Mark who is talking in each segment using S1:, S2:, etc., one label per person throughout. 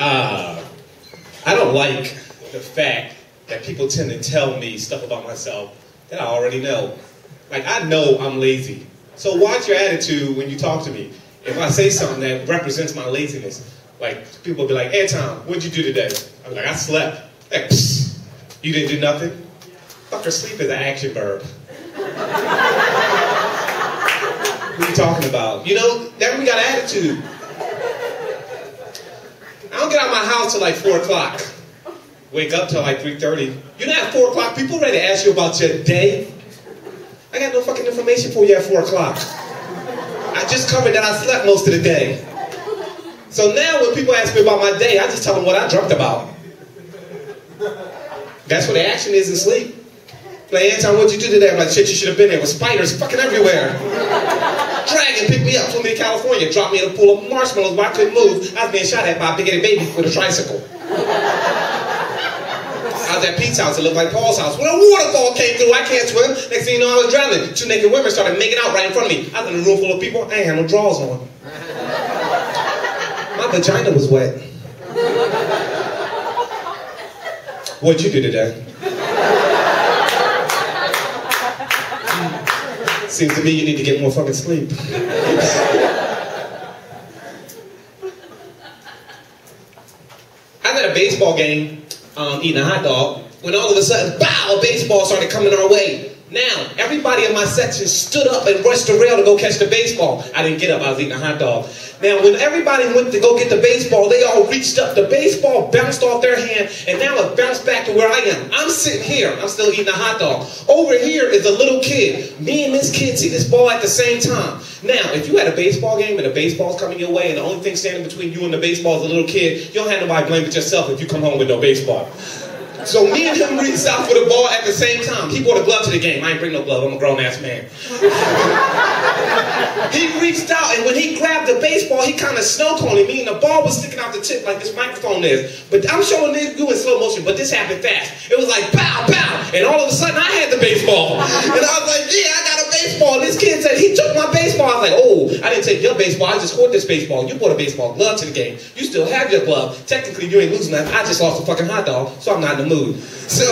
S1: I don't like the fact that people tend to tell me stuff about myself that I already know. Like, I know I'm lazy. So watch your attitude when you talk to me. If I say something that represents my laziness, like, people will be like, Anton, what'd you do today? I'm like, I slept. Like, psst, you didn't do nothing? Fucker, sleep is an action verb. What are you talking about? You know, that we got attitude. I don't get out of my house till like 4 o'clock. Wake up till like 3:30. You know, at 4 o'clock, people ready to ask you about your day. I got no fucking information for you at 4 o'clock. I just covered that I slept most of the day. So now when people ask me about my day, I just tell them what I dreamt about. That's what the action is in sleep. Like, Anton, what'd you do today? I'm like, shit, you should have been there with spiders fucking everywhere. Dragon picked me up, flew me to California, dropped me in a pool of marshmallows where I couldn't move. I was being shot at by a big-headed baby with a tricycle. I was at Pete's house, it looked like Paul's house. When a waterfall came through, I can't swim. Next thing you know, I was drowning. 2 naked women started making out right in front of me. I was in a room full of people, I ain't had no drawers on. My vagina was wet. What'd you do today? Seems to me you need to get more fucking sleep. I was at a baseball game, eating a hot dog, when all of a sudden, bow, a baseball started coming our way. Now, everybody in my section stood up and rushed the rail to go catch the baseball. I didn't get up, I was eating a hot dog. Now, when everybody went to go get the baseball, they all reached up. The baseball bounced off their hand, and now it bounced back to where I am. I'm sitting here, I'm still eating a hot dog. Over here is a little kid. Me and this kid see this ball at the same time. Now, if you had a baseball game and the baseball's coming your way, and the only thing standing between you and the baseball is a little kid, you don't have nobody blame but yourself if you come home with no baseball. So me and him reached out for the ball at the same time. He brought a glove to the game. I ain't bring no glove, I'm a grown-ass man. He reached out, and when he grabbed the baseball, he kind of snow-coned me, and the ball was sticking out the tip like this microphone is. But I'm showing you in slow motion, but this happened fast. It was like, pow, pow, and all of a sudden, I had the baseball. And I was like, yeah, I got a baseball. This kid said, he took my baseball. I was like, oh, I didn't take your baseball, I just caught this baseball. You brought a baseball glove to the game. You still have your glove. Technically, you ain't losing that. I just lost a fucking hot dog, so I'm not in the mood. So,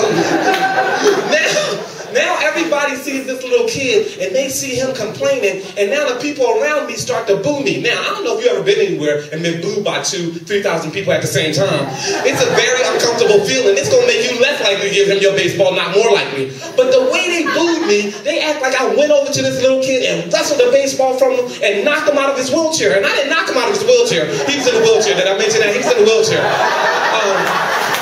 S1: now everybody sees this little kid, and they see him complaining, and now the people around me start to boo me. Now, I don't know if you've ever been anywhere and been booed by 2,000 to 3,000 people at the same time. It's a very uncomfortable feeling. It's going to make you less likely to give him your baseball, not more likely. But the way they booed me, they act like I went over to this little kid and wrestled the baseball from him and knocked him out of his wheelchair. And I didn't knock him out of his wheelchair. He was in the wheelchair. Did I mention that? He was in the wheelchair.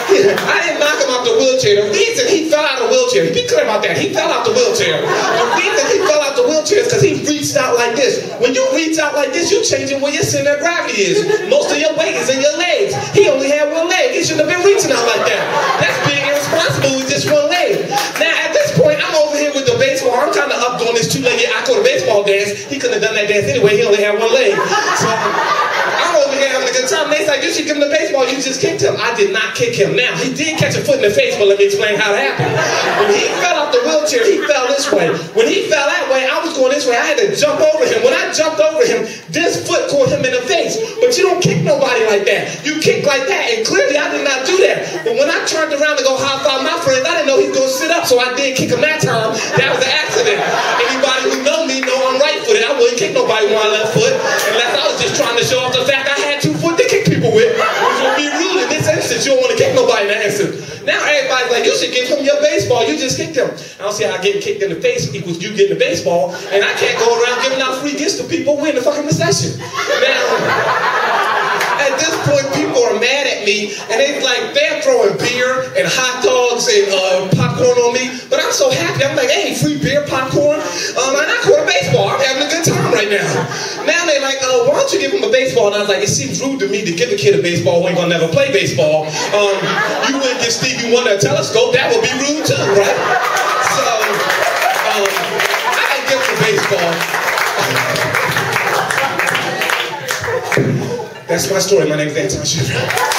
S1: I didn't knock him out the wheelchair. The reason he fell out of the wheelchair, be clear about that, he fell out the wheelchair. The reason he fell out the wheelchair is because he reached out like this. When you reach out like this, you're changing where your center of gravity is. Most of your weight is in your legs. He only had one leg. He shouldn't have been reaching out like that. That's being irresponsible with just one leg. Now, at this point, I'm over here with the baseball. I'm kind of up doing this two-legged I-quarter baseball dance. He couldn't have done that dance anyway. He only had one leg. So I'm over here having a good time. They like, you should give him the baseball. You just kicked him. I did not kick him. Now, he did catch a foot in the face, but let me explain how it happened. When he fell off the wheelchair, he fell this way. When he fell that way, I was going this way. I had to jump over him. When I jumped over him, this foot caught him in the face. But you don't kick nobody like that. You kick like that, and clearly I did not do that. But when I turned around to go high-five my friends, I didn't know he was going to sit up, so I did kick him that time. That was an accident. Anybody who know me know I'm right-footed. I wouldn't kick nobody with my left foot, unless I was just trying to show off the fact I had 2 foot to kick people with, which would be rude in this instance. You don't want to kick nobody in that instance. Now everybody's like, you should give him your baseball. You just kicked him. I don't see how getting kicked in the face equals you getting the baseball, and I can't go around giving out free gifts to people. We're in the fucking recession. Now, at this point, people are mad at me, and they're throwing beer and hot dogs and popcorn on me, but I'm so happy. I'm like, hey, free beer, popcorn, and I caught a baseball. I'm having a good time right now. Now they're like, why don't you give him a baseball? And I was like, it seems rude to me to give a kid a baseball when he's gonna never play baseball. You wouldn't give Stevie Wonder a telescope. That would be rude too, right? So, I didn't give him a baseball. That's my story. My name is Anton Shuford.